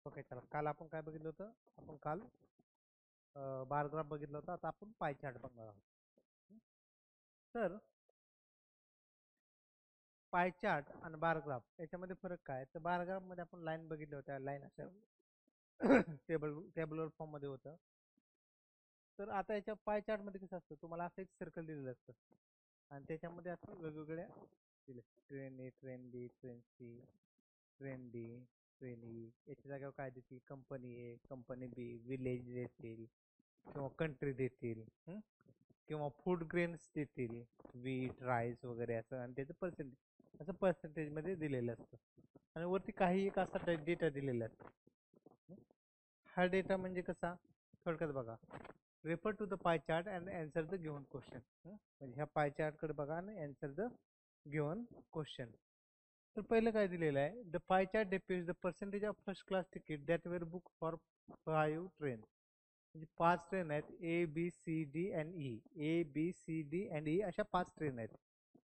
Okay चला, काल आपण काय बघितलं होतं? आपण काल बार ग्राफ बघितला होता. आता आपण पाय चार्ट बघणार आहोत. तर पाय चार्ट आणि बार ग्राफ याच्यामध्ये फरक काय? तर बार ग्राफ मध्ये आपण लाईन बघितल्या होत्या, लाईन अशा टेबलवर फॉर्म मध्ये होतं. तर आता याच्या पाय चार्ट मध्ये कसं असतं, तुम्हाला असं एक सर्कल दिलेलं असतं आणि त्याच्यामध्ये असं वेगवेगळ्या दिले, train A, train B, train C, train D, train E. याच्या जागेवर काय देतील? Company A, company B, village देतील किंवा कंट्री देतील, किंवा फूड ग्रेन्स देतील, वीट, राईस वगैरे असं, आणि त्याचं पर्सेंटेज असं पर्सेंटेज मध्ये दिलेलं असतं. आणि वरती काही एक असा डेटा दिलेला असतो. हा डेटा म्हणजे कसा? थोडक्यात बघा, refer to the pie chart and answer the given question. म्हणजे ह्या पाय चार्ट कडे बघा आणि आन्सर द गिव्हन क्वेश्चन. तर पहिलं काय दिलेलं आहे? The pie chart depicts the percentage of first class ticket that were book for 5 train. म्हणजे 5 ट्रेन आहेत, A B C D and E. A B C D and E अशा 5 train आहेत,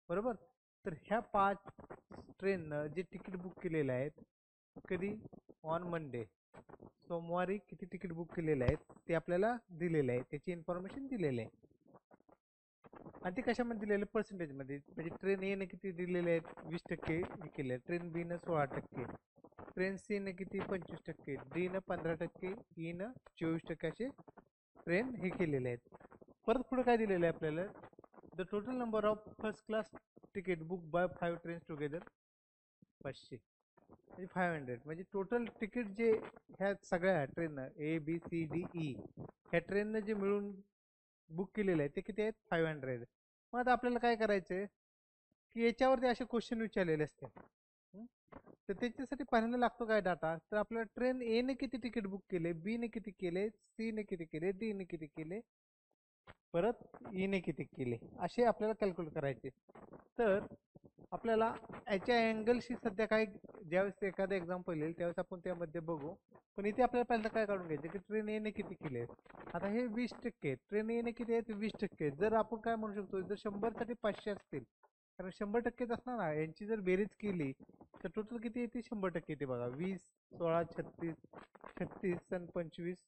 बरोबर? तर ह्या 5 ट्रेननं जे तिकीट बुक केलेलं आहेत, कधी? ऑन मंडे, सोमवारी किती तिकीट बुक केलेले आहेत ते आपल्याला दिलेलं आहे, त्याची इन्फॉर्मेशन दिलेली आहे. आणि ते कशामध्ये दिलेलं? पर्सेंटेज मध्ये. म्हणजे ट्रेन ए ने किती दिलेले आहेत? 20% हे केले. ट्रेन बी न 16%, ट्रेन सी ने किती? 25%, डी न 15%, ई न 24% असे ट्रेन हे केलेले आहेत. परत पुढे काय दिलेलं आहे आपल्याला? The total number of first class ticket book by 5 trains together 500, म्हणजे 500. म्हणजे टोटल तिकीट जे ह्या सगळ्या train A B C D E ह्या ट्रेननं जे मिळून बुक केलेलं आहे ते किती आहेत? 500. मग आता आपल्याला काय करायचंय की याच्यावरती असे क्वेश्चन विचारलेले असते. तर त्याच्यासाठी पाहायला लागतो काय डाटा? तर आपल्याला ट्रेन ए ने किती तिकीट बुक केले, बी ने किती केले, सी ने किती केले, डी ने किती केले, परत ई ने किती केले, असे आपल्याला कॅल्क्युलेट करायचे. तर आपल्याला याच्या अँगलशी सध्या काय, ज्यावेळेस एखादं एक्झाम्पल येईल त्यावेळेस आपण त्यामध्ये बघू. पण इथे आपल्याला पहिल्यांदा काय काढून घ्यायचं की ट्रेन ए ने किती केले. आता हे 20%, ट्रेन ए ने किती आहेत? 20%. जर आपण काय म्हणू शकतो, जर 100 साठी 500 असतील, कारण 100%च असणार ना, यांची जर बेरीज केली तर टोटल किती येते? 100% येते बघा. 20, 16, 36, 36 आणि 25,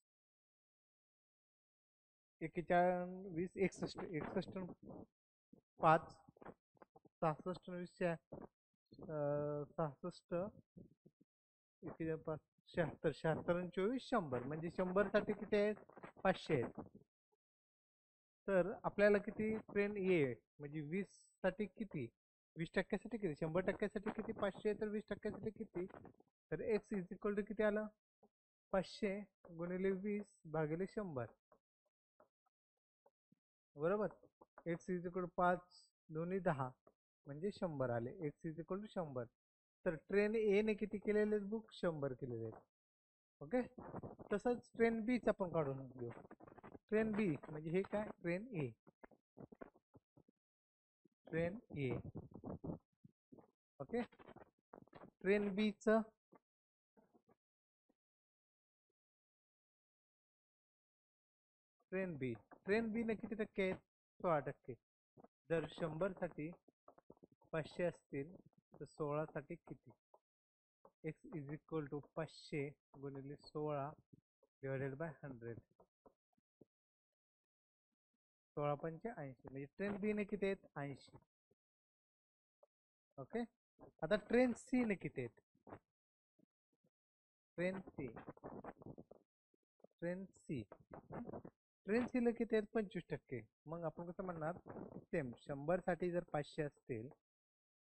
41, 61, 61, 5, 66, 66, 76, 76 आणि 24, 100. म्हणजे 100 साठी किती आहेत? 500 आहेत. तर आपल्याला किती? ट्रेन ए म्हणजे 20 साठी किती? 20% साठी किती? 100% साठी किती? 500. तर 20% साठी किती? तर एक्स इज इक्वल टू किती आलं? 500 गुणिले 20 भागिले 100, बरोबर? एक्स इज इक्वल टू 5 दोन्ही 10 म्हणजे 100 आले. X is equal to 100. तर ट्रेन ए ने किती केलेले बुक? 100 केलेले आहेत. ओके. तसंच ट्रेन बीच आपण काढून घेऊ. ट्रेन बी म्हणजे हे काय? Train A, train A. Okay. Train बी च ट्रेन बी ने किती टक्के आहेत? 16%. जर 100 साठी 500 असतील तर 16 साठी किती? एक्स इज इक्वल टू 500 गुणिले 16 डिवायडेड बाय 100, 16 पंचे 80. म्हणजे ट्रेन बी ने किती आहेत? 80. ओके. आता ट्रेन सी ने किती आहेत? Train C, train C train C ला किती आहेत? 25%. मग आपण कसं म्हणणार? सेम 100 साठी जर 500 असतील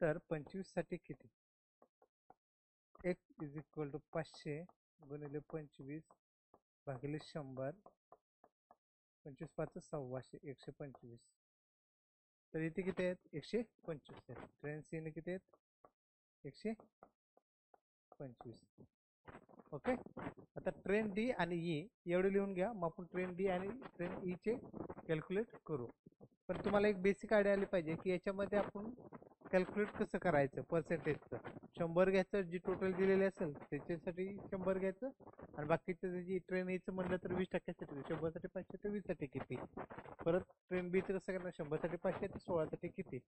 तर 25 साठी किती? एक्स इज इक्वल टू 500 गुणिले 25 भागिले 100, 25 5 125, 125. तर इथे किती आहेत? 125 आहेत. ट्रेन सी ने किती आहेत? 125. ओके. आता ट्रेन डी आणि ई एवढे लिहून घ्या. मग आपण ट्रेन डी आणि ट्रेन ई चे कॅल्क्युलेट करू. पण तुम्हाला एक बेसिक आयडिया आली पाहिजे की याच्यामध्ये आपण कॅल्क्युलेट कसं करायचं पर्सेंटेजचं. 100 घ्यायचं, जी टोटल दिलेली असेल त्याच्यासाठी 100 घ्यायचं, आणि बाकीचं जी ट्रेन एचं म्हणलं तर 20%साठी 100 साठी 500 तर 20 साठी किती. परत ट्रेन बीचं कसं करणार, 100 साठी 500 तर 16 साठी किती,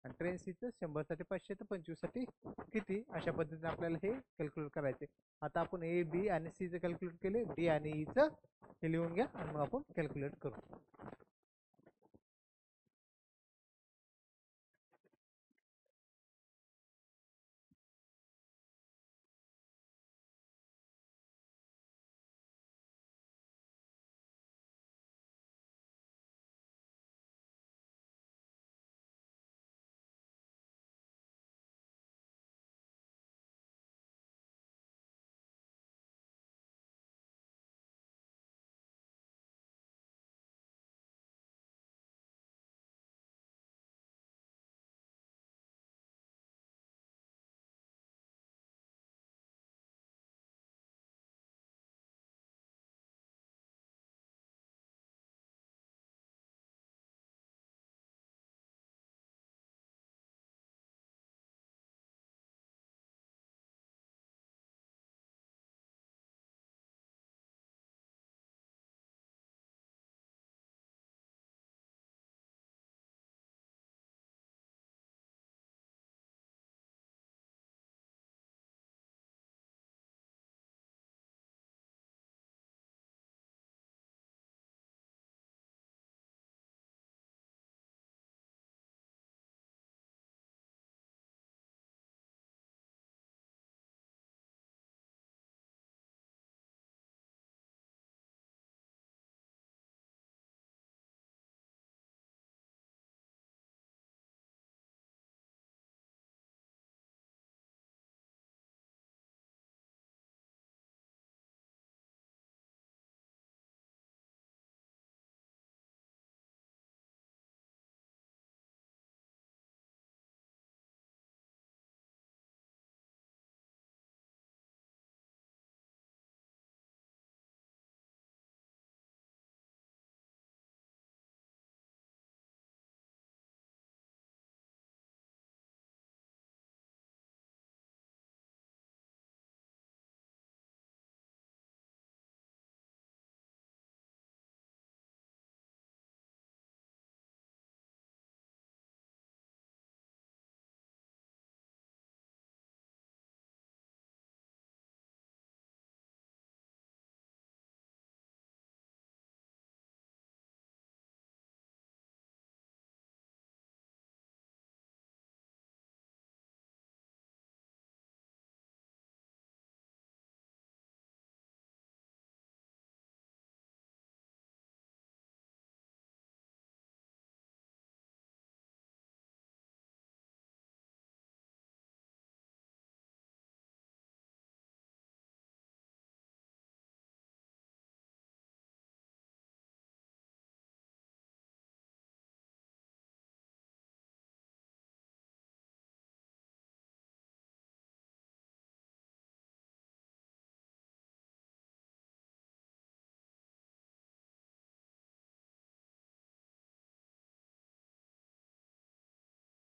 आणि ट्रेन सीचं 100 साठी 500 तर 25 साठी किती. अशा पद्धतीने आपल्याला हे कॅल्क्युलेट करायचे. आता आपण ए बी आणि सी चं कॅल्क्युलेट केले, डी आणि ई चं हे लिहून घ्या आणि मग आपण कॅल्क्युलेट करू.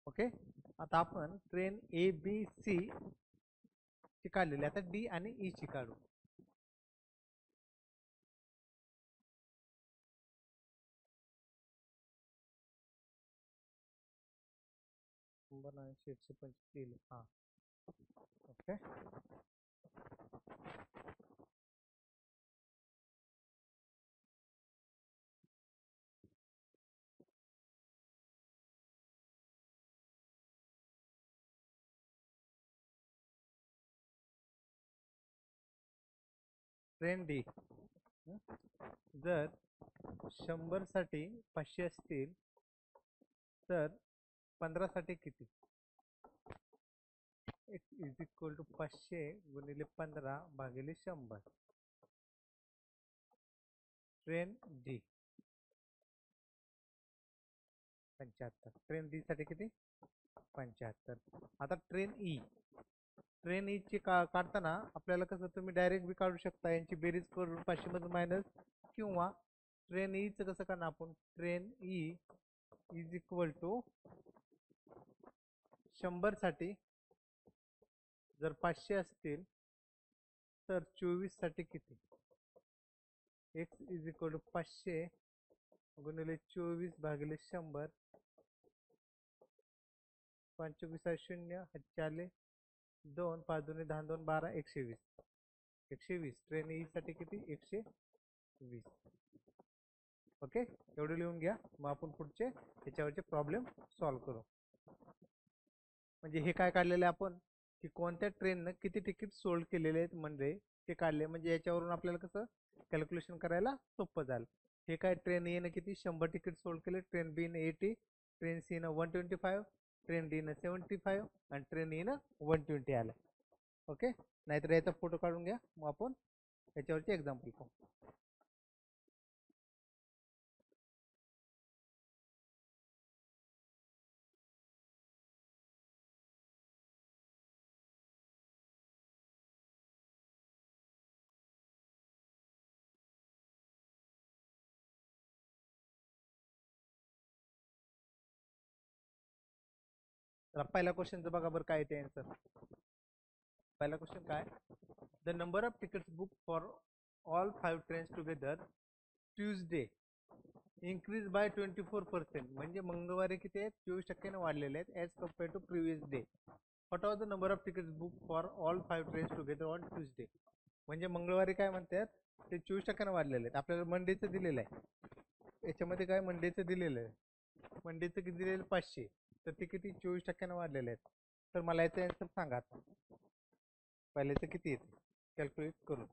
ओके. आता आपण ट्रेन ए बी सी ची काढलेली, आता डी आणि ई ची काढू. हा, ओके. ट्रेन डी जर 100 साठी 500 असतील तर 15 साठी किती. x इज इक्वल टू 500 गुणिले 15 भागिले 100. Tren de 75. ट्रेन डी साठी किती, 75. आता ट्रेन ई ची काढताना आपल्याला कसं, तुम्ही डायरेक्ट बी काढू शकता, यांची बेरीज करून 500 मधून मायनस, किंवा ट्रेन ई च कसं करणार आपण, train E is equal to 100 साठी जर 500 असतील तर 24 साठी किती? x इज इक्वल टू 500 गुणिले 24 भागिले 100, 5 शून्य 4 2 5 2 10 2 12 120. 120 ट्रेन ई साठी किती? 120. ओके, एवढं लिहून घ्या. मग आपण पुढचे याच्यावरचे प्रॉब्लेम सॉल्व्ह करू. म्हणजे हे काय काढलेलं आहे आपण की कोणत्या ट्रेननं किती तिकीट सोल्ड केलेले आहेत म्हणजे ते काढले. म्हणजे याच्यावरून आपल्याला कसं कॅल्क्युलेशन करायला सोपं झालं. हे काय ट्रेन ए न किती 100 तिकीट सोल्ड केले, ट्रेन बी न 80, ट्रेन सी न 125, ट्रेन डी न 75 आणि ट्रेन ई न 120 आलं. ओके, नाहीतर याचा फोटो काढून घ्या. मग आपण याच्यावरचे एक्झाम्पल पाहू. तर पहिला क्वेश्चनचं बघा बरं काय ते आन्सर. पहिला क्वेश्चन काय? The number of tickets book for all 5 trains together Tuesday increase by 24%. म्हणजे मंगळवारी किती आहेत? 24% वाढलेले आहेत as compare to previous day. What are the number of tickets book for all 5 trains together on Tuesday. म्हणजे मंगळवारी काय म्हणतात ते 24% वाढलेले आहेत. आपल्याला मंडेचं दिलेलं आहे. याच्यामध्ये काय मंडेचं दिलेलं आहे. मंडेचं किती दिलेलं? 500. तर ते किती? 24% वाढलेले आहेत. तर मला याचं आन्सर सांगा आता. पहिल्याचं किती येते कॅल्क्युलेट करून.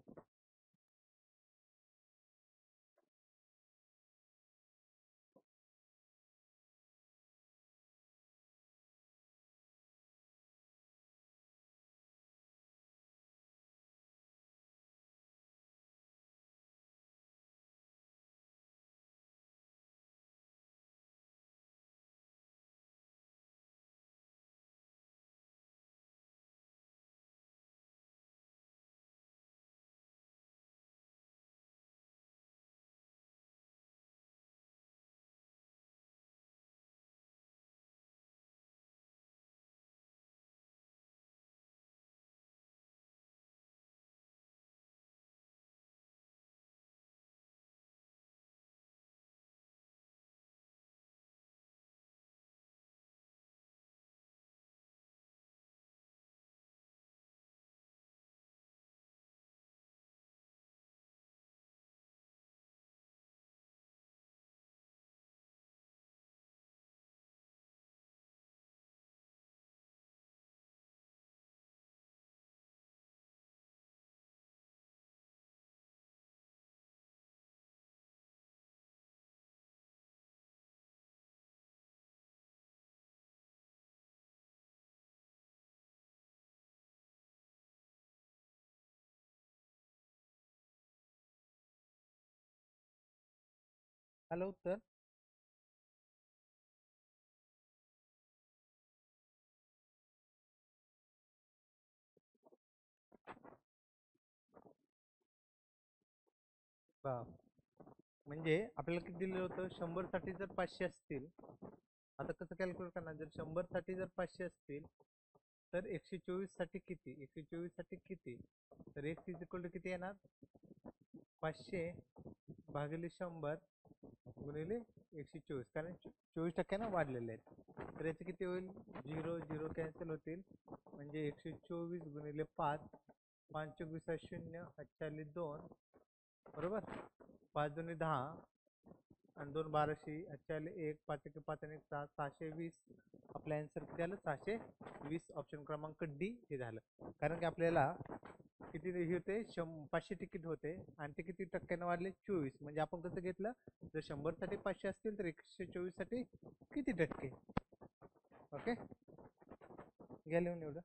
आलं उत्तर? म्हणजे आपल्याला किती दिलेलं होतं? 100 साठी जर 500 असतील, आता कसं कॅल्क्युलेट करणार? जर 100 साठी जर 500 असतील तर 124 साठी किती? 124 साठी किती? तर x इज इक्वल टू किती येणार? 500 भागिले 100 गुणिले 124, कारण 24% वाढलेले आहेत. तर याचे किती होईल? 0 0 कॅन्सल होतील. म्हणजे 124 गुणिले 5, 5 शून्य 2, बरोबर. 5 2 10 आणि 2 1200, 1 5 1 5 आणि 6 620. आपला आन्सर किती आलं? 620. ऑप्शन क्रमांक डी हे झालं. कारण की आपल्याला किती हे होते? 500 तिकीट होते आणि ते किती टक्क्याने वाढले? 24. म्हणजे आपण कसं घेतलं? जर 100 साठी 500 असतील तर 124 साठी किती टक्के? ओके, घ्या लिहून एवढं.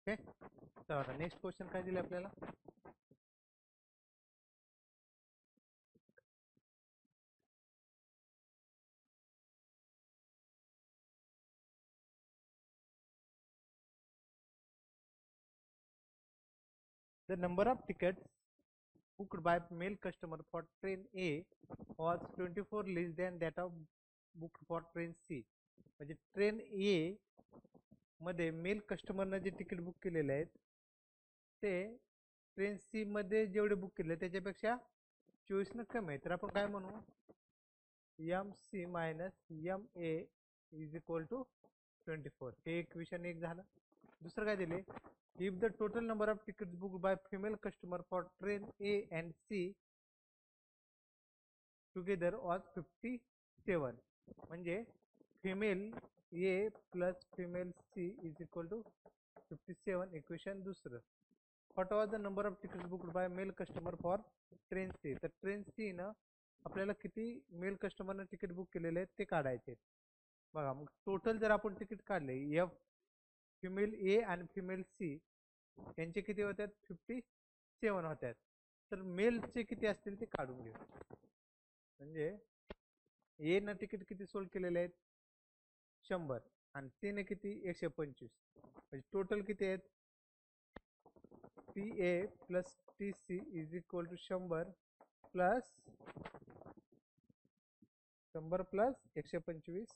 ओके, तर आता नेक्स्ट क्वेश्चन काय दिले आपल्याला. The number of tickets booked by male customer for train A was 24 less than that of booked for train C. म्हणजे ट्रेन ए मध्ये मेल कस्टमरनं जे तिकीट बुक केलेले आहेत ते ट्रेन सी मध्ये जेवढे बुक केले त्याच्यापेक्षा 24 कमी आहे. तर आपण काय म्हणू, M C minus M A is equal to 24. हे इक्वेशन एक झालं. दुसरं काय दिले, if the total number of tickets booked by female customer for train A and C together was 57. म्हणजे female A plus female C is equal to 57. Equation दुसरं. What was the number of tickets booked by male customer for train C. तर train C न आपल्याला किती mail कस्टमरनं ticket book केलेले आहेत ते काढायचे. बघा, मग टोटल जर आपण तिकीट काढले एफ फिमेल ए आणि फिमेल सी यांचे किती होतात, 57 होतात. तर मेलचे किती असतील ते काढून घेऊ. म्हणजे ए न तिकीट किती सोल्ड केलेले आहेत, 100, आणि सी ने किती, 125. म्हणजे टोटल किती आहेत, T A plus T C is equal to 100 plus 100 plus 125,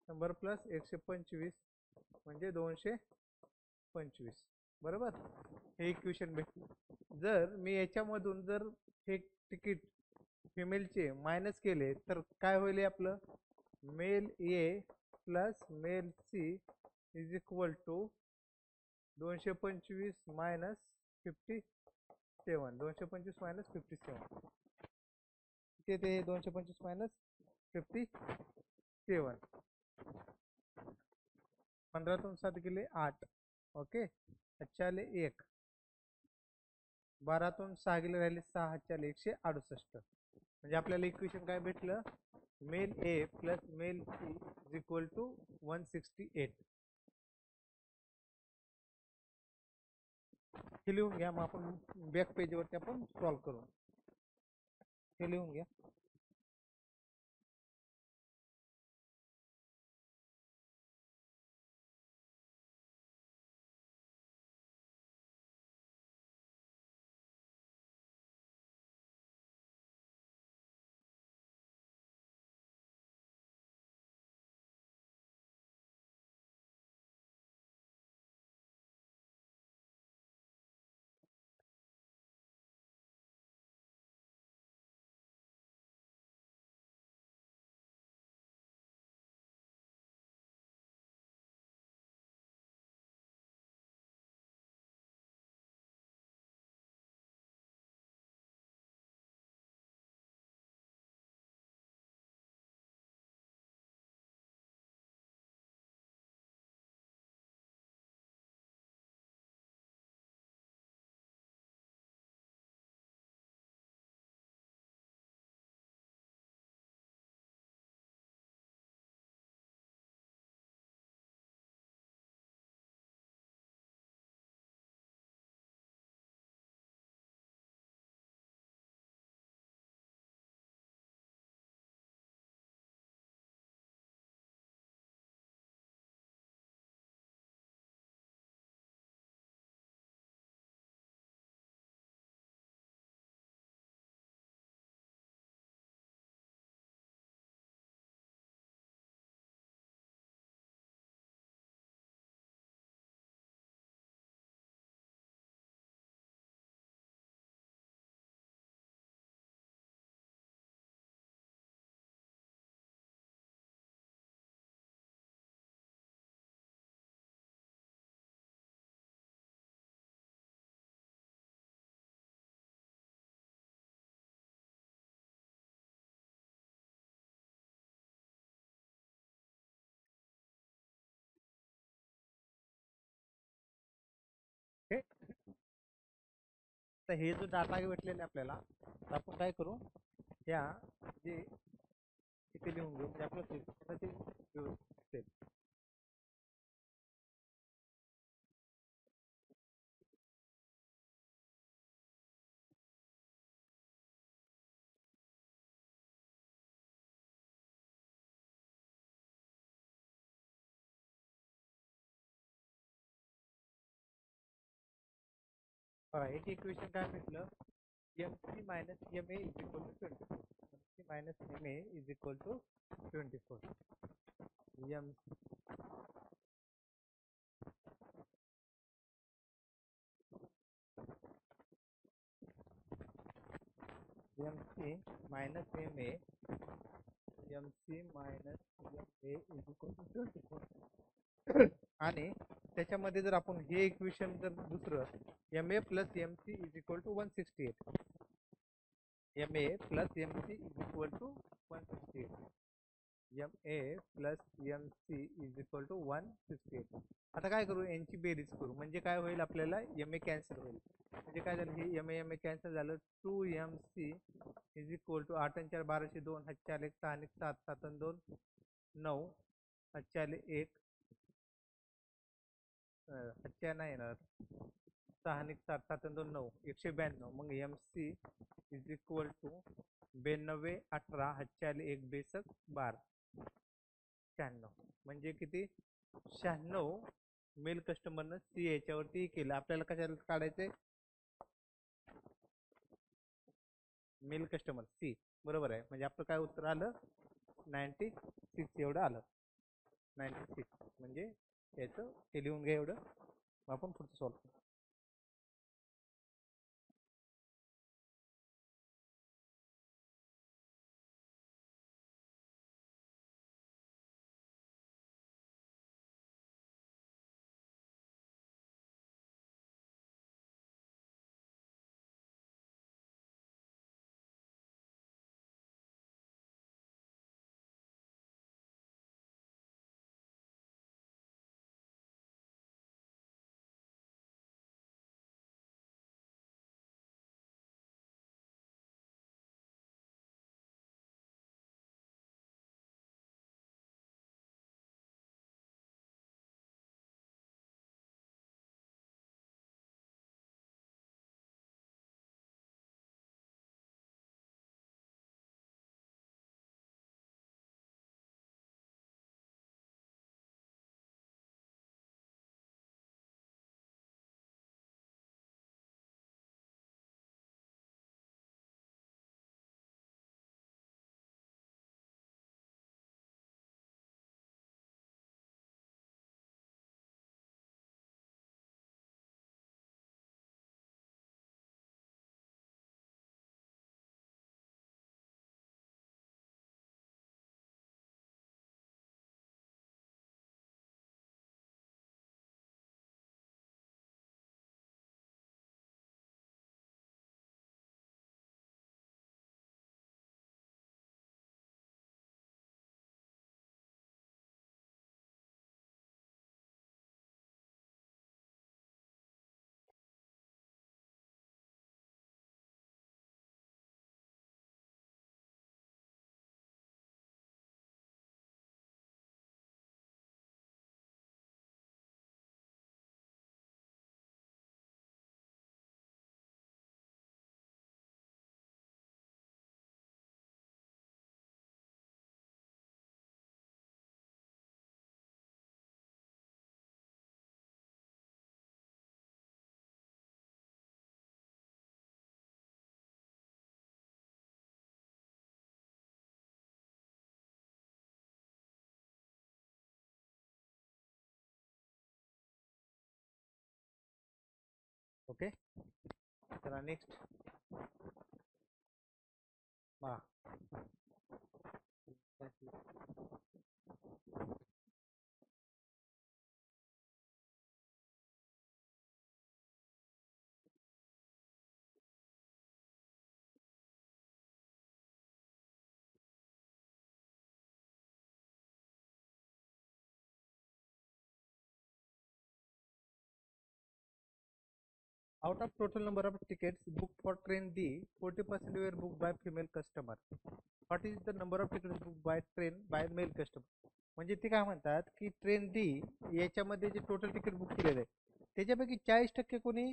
100 plus 125 म्हणजे 225. बरोबर, हे इक्वेशन भेटलं. जर मी याच्यामधून जर हे तिकीट फिमेलचे मायनस केले तर काय होईल आपलं, male A plus male C is equal to 225 minus 57. 225 minus 57 किती येते, 225 मायनस 57. 15 7 गेले 8. ओके, 4 1, 12 6 गेले राहिले 6, 4 168. म्हणजे आपल्याला इक्वेशन काय भेटलं, male A plus male C is equal to 168. हे लिहून घ्या, मग आपण बॅक पेजवरती आपण सॉल्व्ह करू. हे लिहून घ्या. ओके, तर हे जो डाटा भेटलेला आपल्याला, तर आपण काय करू, या जे इथे लिहून घेऊ, म्हणजे आपलं ते बघा एक इक्वेशन काय भेटलं, MC minus M A is equal to 24, MC minus M A is equal to 24. M MC minus M A, MC minus M A is equal to 24. आणि त्याच्यामध्ये जर आपण हे इक्वेशन जर दुसरं M A plus M C is equal to 168, M A plus M C is equal to 168, M A plus M C is equal to 168. आता काय करू, यांची बेरीज करू, म्हणजे काय होईल आपल्याला, एम ए कॅन्सल होईल. म्हणजे काय झालं, हे एम ए कॅन्सल झालं. 2MC इज इक्वल टू 8 आणि 4 12 2, 8 4 1 6 आणि 7 7 आणि 2 9, 8 4 1 8 नाही येणार, 6 आणि 7 7 आणि 2 9, 192. मग M C is equal to 92 18, 8 4 1 बेसक 12, 96. म्हणजे किती, 96 मेल कस्टमरनं सी याच्यावरती केलं. आपल्याला कशाला काढायचंय, मेल कस्टमर सी, बरोबर आहे. म्हणजे आपलं काय उत्तर आलं, 96 एवढं आलं. 96 म्हणजे याचं हे लिहून घ्या एवढं, आपण पुढचं सॉल्व करू. ओके, चला नेक्स्ट पहा. Out of total number of tickets booked for train D, 40% were booked by female customer. What is the number of tickets booked by train by male customer? म्हणजे ते काय म्हणतात की ट्रेन डी याच्यामध्ये जे total ticket book केलेलं आहे त्याच्यापैकी 40% कोणी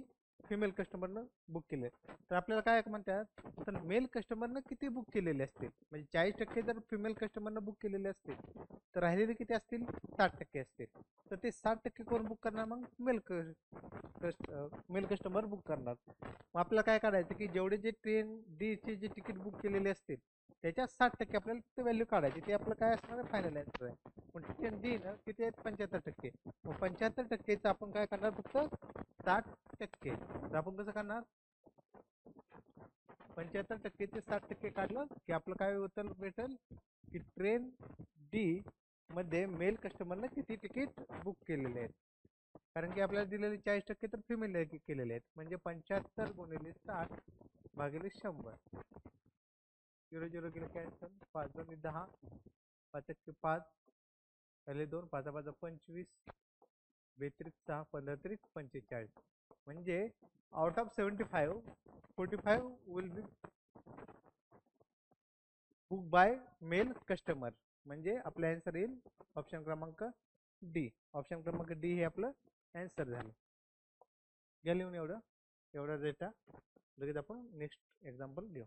फिमेल कस्टमरनं बुक केले. तर आपल्याला काय म्हणतात, तर मेल कस्टमरनं किती बुक केलेले असतील, म्हणजे 40% जर फिमेल कस्टमरनं बुक केलेले असतील तर राहिलेले किती असतील, 60% असतील. तर ते 60% करून बुक करणार, मग मेल कस्टमर बुक करणार. मग आपल्याला काय काढायचं की जेवढे जे ट्रेन डी चे जे तिकीट बुक केलेले असतील त्याच्या 60% आपल्याला ते व्हॅल्यू काढायची. ते आपलं काय असणार आहे, फायनल आन्सर आहे. पण ट्रेन डी ना किती आहेत, 75%. मग 75%चं आपण काय करणार, फक्त 60%. तर आपण कसं करणार, 75% ते 60% काढलं की आपलं काय उत्तर भेटेल की ट्रेन डी मध्ये मेल कस्टमरने किती तिकीट बुक केलेले आहेत. कारण की आपल्याला दिलेले 40% तर फिमेल केलेले आहेत, म्हणजे 75 गुणिले 60 भागिले 100. 0 0 गेले कॅन्सल, 5 2 10, 5 5, पहिले 2, 5 5 25, 22 6, 15 3 45. म्हणजे out of 75, 45 will be book by male customer. म्हणजे आपला आन्सर येईल ऑप्शन क्रमांक डी. ऑप्शन क्रमांक डी हे आपलं आन्सर झालं. घ्या लिहून एवढा डेटा. लगेच आपण नेक्स्ट एक्झाम्पल घेऊ.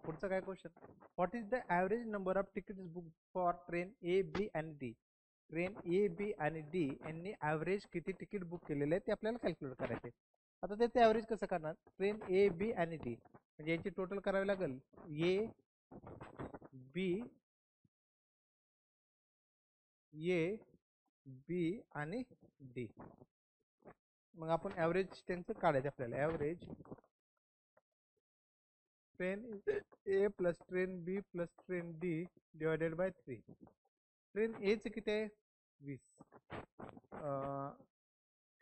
पुढचा काय question, what is the average number of tickets book for train A B आणि डी. ट्रेन ए बी आणि डी यांनी ॲव्हरेज किती तिकीट बुक केलेले आहे ते आपल्याला कॅल्क्युलेट करायचे. आता त्याचे ॲव्हरेज कसं करणार, ट्रेन ए बी आणि डी म्हणजे यांची टोटल करावी लागेल, ए बी आणि डी. मग आपण ॲव्हरेज त्यांचं काढायचं आपल्याला. Average train A plus train B plus train D divided by 3. Train A चे किती आहे, 20,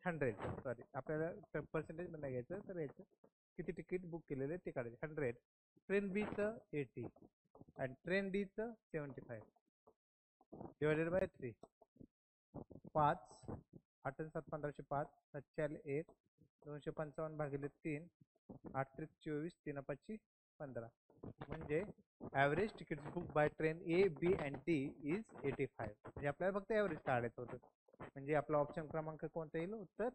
100, सॉरी आपल्याला पर्सेंटेज मध्ये घ्यायचं, तर याचं किती तिकीट बुक केलेले ते काढायचे, 100. ट्रेन बी चं 80 आणि ट्रेन डी चं 75 डिवायडेड बाय 3. 5 8 7 1505, 7 4 1, 255 भागिले 3, 8 3 24, 3 5 15. म्हणजे average ticket book by train A B and D is 85. म्हणजे आपल्याला फक्त ॲव्हरेज काढायचं होतं. म्हणजे आपला ऑप्शन क्रमांक कोणता येईल उत्तर,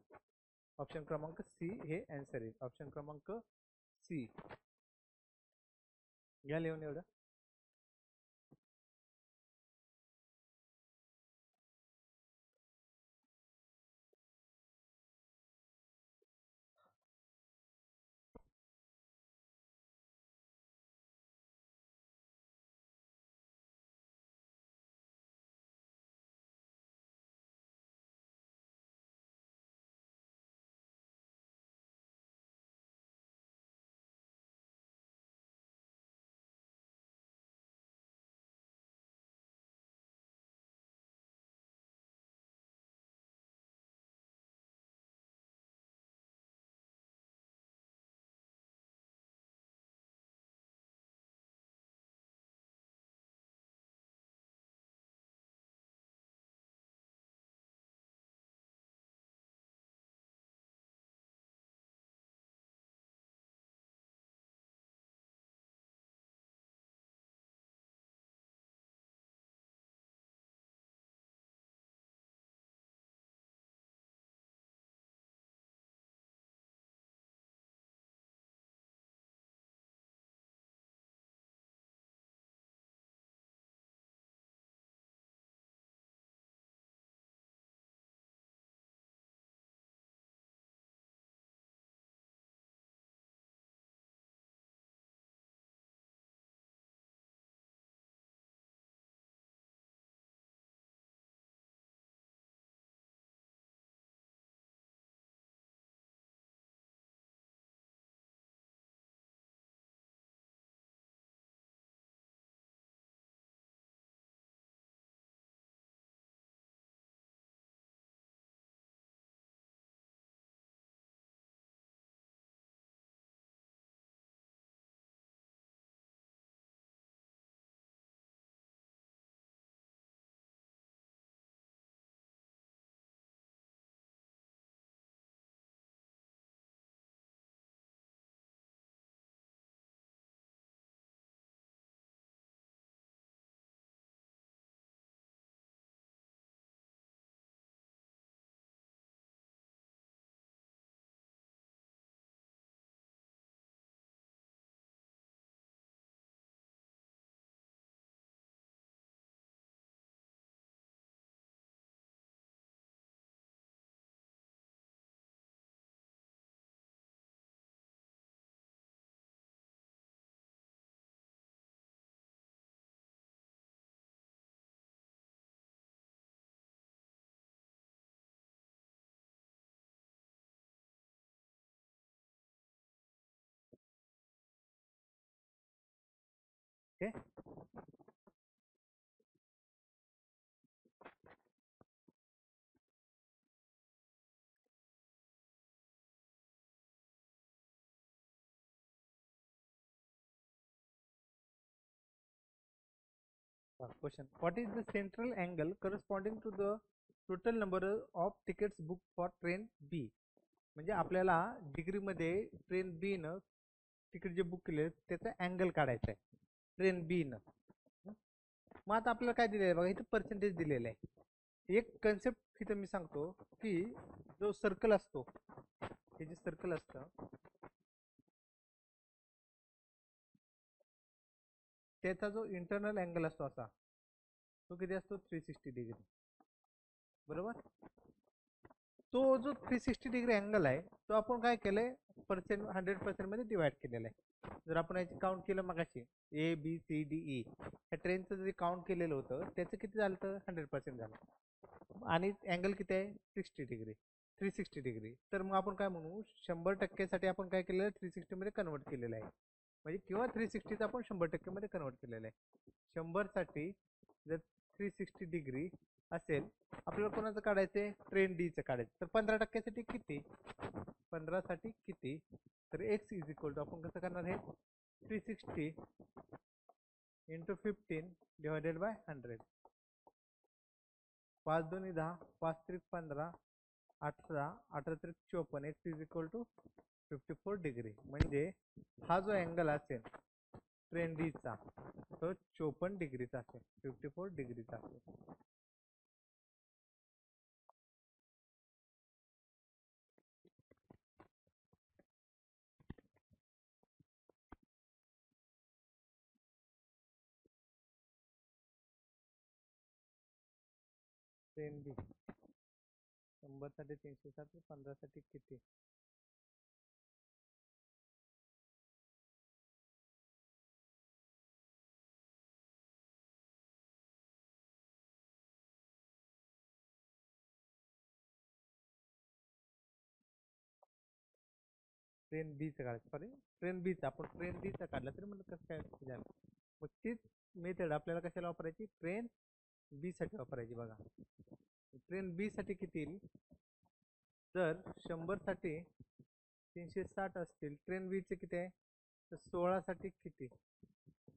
ऑप्शन क्रमांक सी हे आन्सर येईल. ऑप्शन क्रमांक सी. घ्या लिहून एवढं. Okay. Question: What is the central angle corresponding to the total number of tickets booked for train B? म्हणजे आपल्याला डिग्रीमध्ये ट्रेन बी न तिकीट जे बुक केले त्याचा अँगल काढायचा आहे ट्रेन बी न. मग आता आपल्याला काय दिलेलं आहे बघा, इथे पर्सेंटेज दिलेलं आहे. एक कन्सेप्ट इथं मी सांगतो की जो सर्कल असतो, हे जे सर्कल असतं त्याचा जो इंटरनल अँगल असतो असा, तो किती असतो? 360 डिग्री. बरोबर. तो जो 360 डिग्री अँगल आहे तो आपण काय केलंय, 100% मध्ये डिवाइड केलेला आहे. जर आपण याची काउंट केलं मगाशी A B C D E, या ट्रेनचं जे काउंट केलेलं होतं त्याचं किती झालं तर 100% झालं. आणि अँगल किती आहे? 60 डिग्री, 360 डिग्री. तर मग आपण काय म्हणू, 100% साठी आपण काय केलेलं आहे, 360 मध्ये कन्वर्ट केलेलं आहे. म्हणजे किंवा 360 आपण 100% मध्ये कन्वर्ट केलेलं आहे. 100 साठी जर 360 डिग्री असेल, आपल्याला कोणाचं काढायचंय? ट्रेन डी चं काढायचं. तर 15% किती? 15 साठी किती? तर एक्स इज इक्वल टू आपण कसं करणार आहे, 360 into 15 divided by 100. 5 2 10, 5 3 15, 18, 18 3 54, X is equal to 54 degree. म्हणजे हा जो अँगल असेल ट्रेन डी चा तो 54 डिग्रीचा असेल, 54 डिग्रीचा असेल. ट्रेन बी 100 साठी 360, 15 साठी किती? ट्रेन बी चा काढायचं, सॉरी ट्रेन बी चा, आपण ट्रेन बी चा काढला तरी म्हणलं कसं काय झालं. मग तीच मेथड आपल्याला कशाला वापरायची? ट्रेन बी साठी वापरायची. बघा ट्रेन बी साठी किती येईल, जर 100 साठी 360 असतील, ट्रेन बी चे किती आहे तर 16 साठी किती?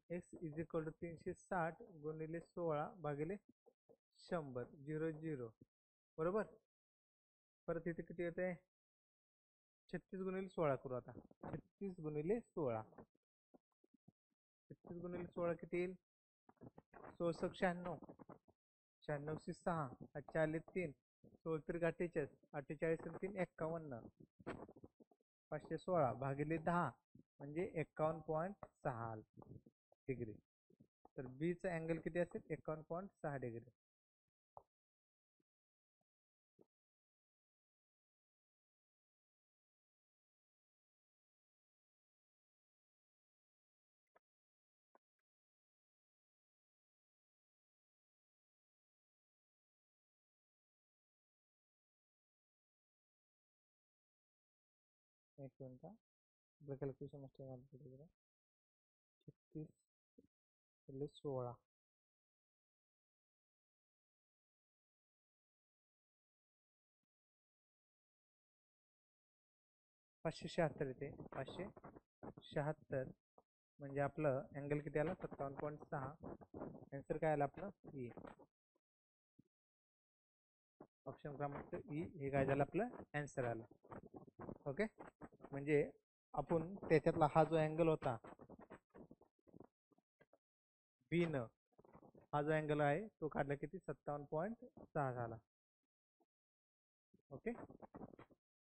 एक्स इज इक्वल टू 360 गुणिले 16 भागिले 100, 0 0. बरोबर. परत इथे किती येते? 36 गुणिले 16 करू आता. 36 गुणिले 16, 36 गुणिले 16 किती येईल? 16 96, 96 6, 40 3, 16 3 48, 48 3 51, 516 भागिले 10 म्हणजे 51.6 डिग्री. तर बी चा अँगल किती असेल? 51.6 डिग्री. एक मिनिट, आपलं कॅल्क्युलेशन मस्त झालं. 36 गुणिले 16, 576 येते. 576 म्हणजे आपलं अँगल किती आला? 57.6. आन्सर काय आला आपलं? ई. ऑप्शन क्रमांक ई हे काय झालं आपलं आन्सर आलं. ओके. म्हणजे आपण त्याच्यातला हा जो अँगल होता बी न, हा जो अँगल आहे तो काढला किती? 57.6 झाला. ओके.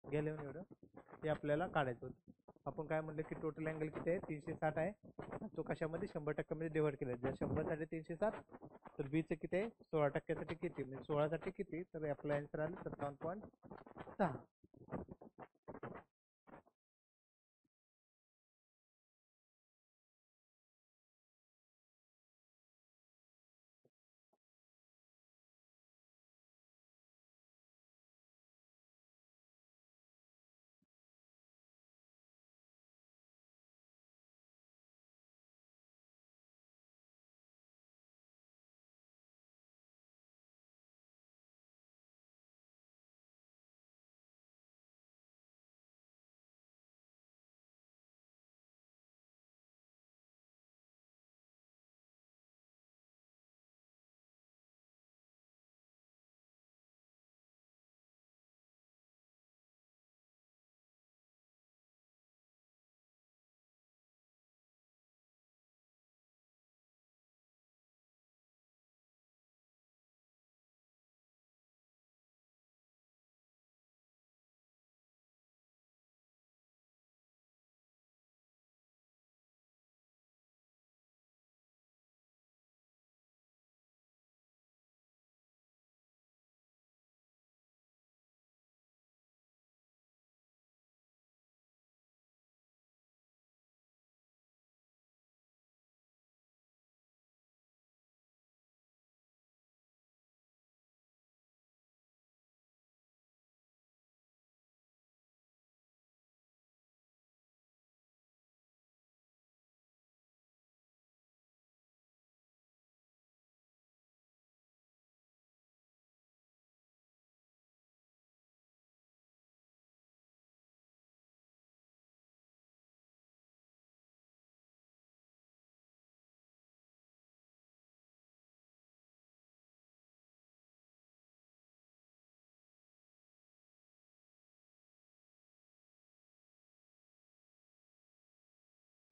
गेले एवढं ते आपल्याला काढायचं होतं. आपण काय म्हणलं की टोटल अँगल किती आहे? 360 आहे. तो कशामध्ये? 100% मध्ये डिवाइड केला. जर 100 साठी 360 तर बी चं किती आहे? 16% साठी किती? म्हणजे 16 साठी किती? तर आपला आन्सर आला 57.6.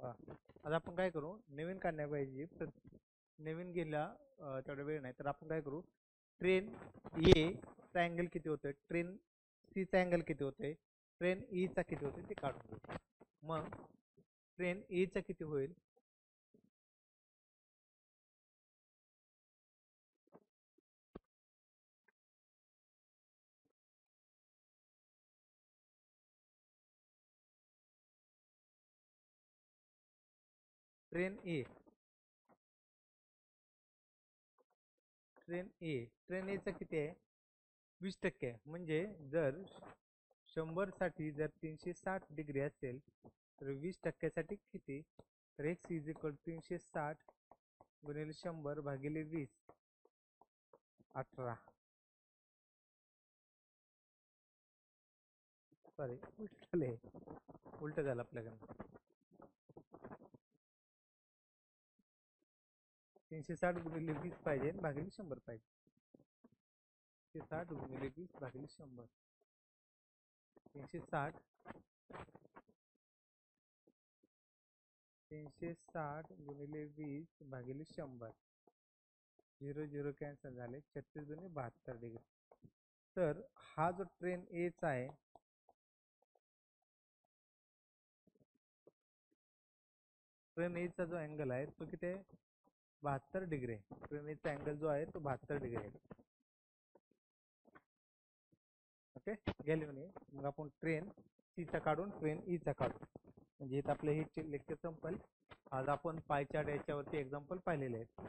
पहा, आता आपण काय करू, नवीन काढण्यापाहिजे नवीन गेला तेवढा वेळ नाही, तर आपण काय करू, ट्रेन ए चा अँगल किती होतोय, ट्रेन सी चा अँगल किती होतोय, ट्रेन ई चा किती होतोय ते काढून घेऊ. मग ट्रेन ए चा किती होईल, ट्रेन ए ट्रेन ए चा किती आहे, 20% आहे. म्हणजे जर 100 साठी जर 360 डिग्री असेल तर 20% किती, तर एक्स इज इक्वल 360 गुणिले 100 भागिले 20, 18. सॉरी, उलट झालं आपल्याकडनं. 360 गुणिले 20 पाहिजे भागिले 100 पाहिजे. 360 गुणिले 20 भागिले 100. 360 गुणिले 20 भागिले 100. 0 0 कॅन्सल झाले. 36 गुणिले 72 डिग्री. तर हा जो ट्रेन ए चा आहे, ट्रेन ए चा जो अँगल आहे तो किती आहे, 72 डिग्री आहे. ट्रेन ए चा अँगल जो आहे तो 72 डिग्री आहे. ओके, गेले म्हणे. मग आपण ट्रेन सी चा काढून ट्रेन ई चा काढू. म्हणजे इथं आपलं हे लेक्चर संपल. आज आपण पाय चार्ट याच्यावरती एक्झाम्पल पाहिलेले आहेत.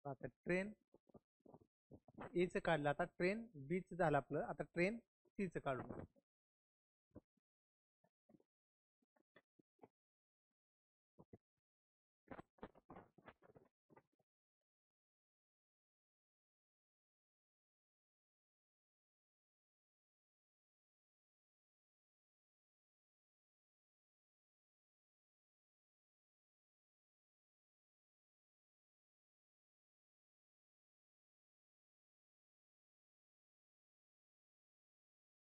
आता ट्रेन ए च काढलं, आता ट्रेन बी च झालं आपलं. आता ट्रेन सी च काढू.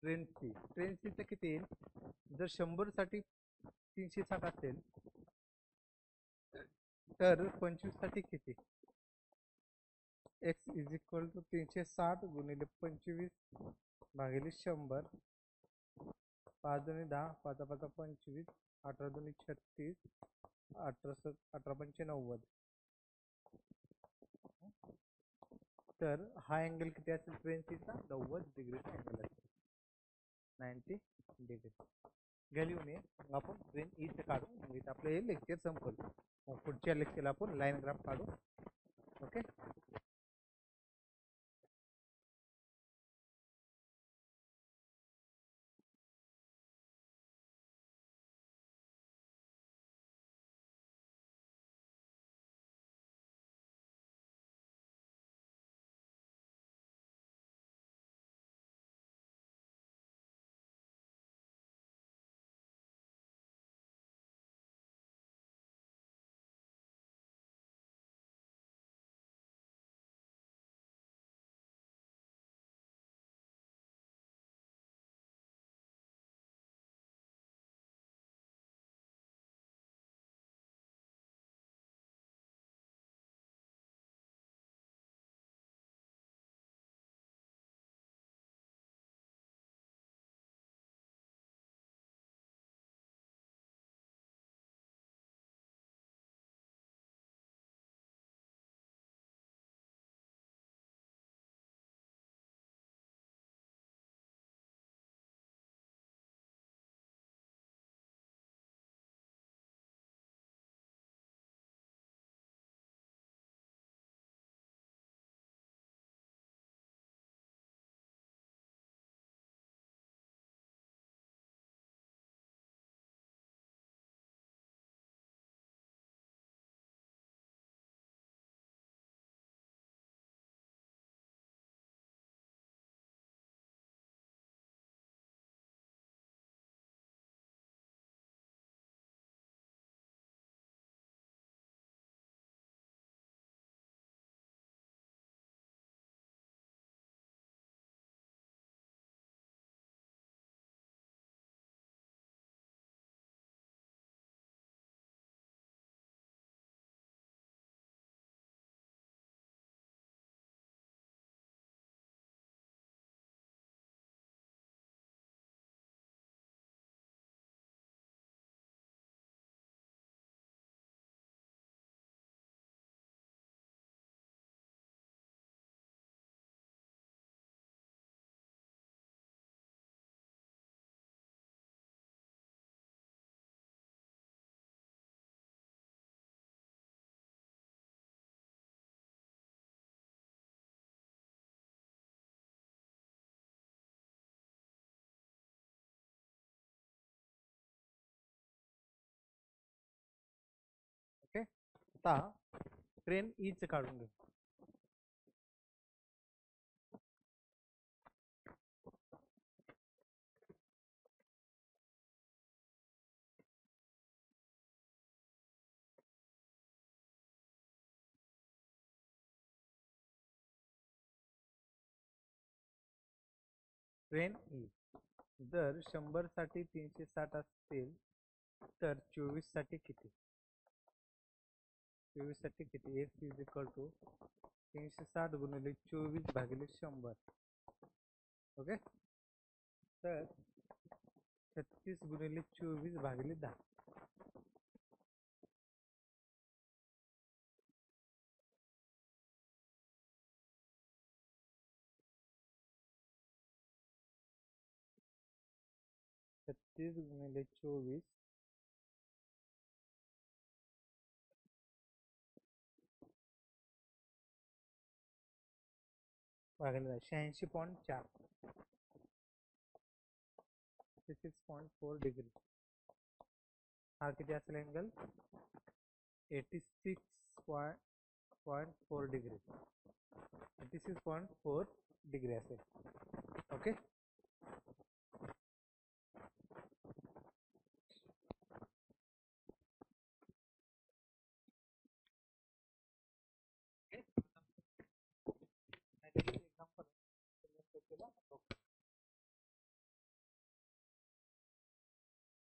ट्रेन सी चं किती येईल? जर 100 साठी 360 असेल तर 25 साठी किती? x इज इक्वल टू 360 गुणिले 25 भागिले 100. 5 दुनी 10, 5 5 25, 18 दुनी 36, 18 पंचे 90. तर हा अँगल किती असेल? ट्रेन सीचा 90 डिग्रीचा अँगल असेल, 90 डिग्री. घ्या ये. मग आपण ट्रेन ईच काढू. मग इथं आपलं हे लेक्चर संपल. मग पुढच्या लेक्चरला आपण लाईन ग्राफ काढू. ओके. ओके. आता ट्रेन ईच काढून घेऊ. ट्रेन ई जर 100 साठी 360 असतील तर 24 साठी किती? 24 साठी किती? x इज इक्वल टू 360 गुणिले 24 भागिले 100. ओके. तर 36 गुणिले 24 भागिले 10. छत्तीस गुणिले 24 भागिले 86.4, 66.4 डिग्री. हा किती असेल अँगल? 86.4 डिग्री. 86.4 डिग्री असेल. ओके.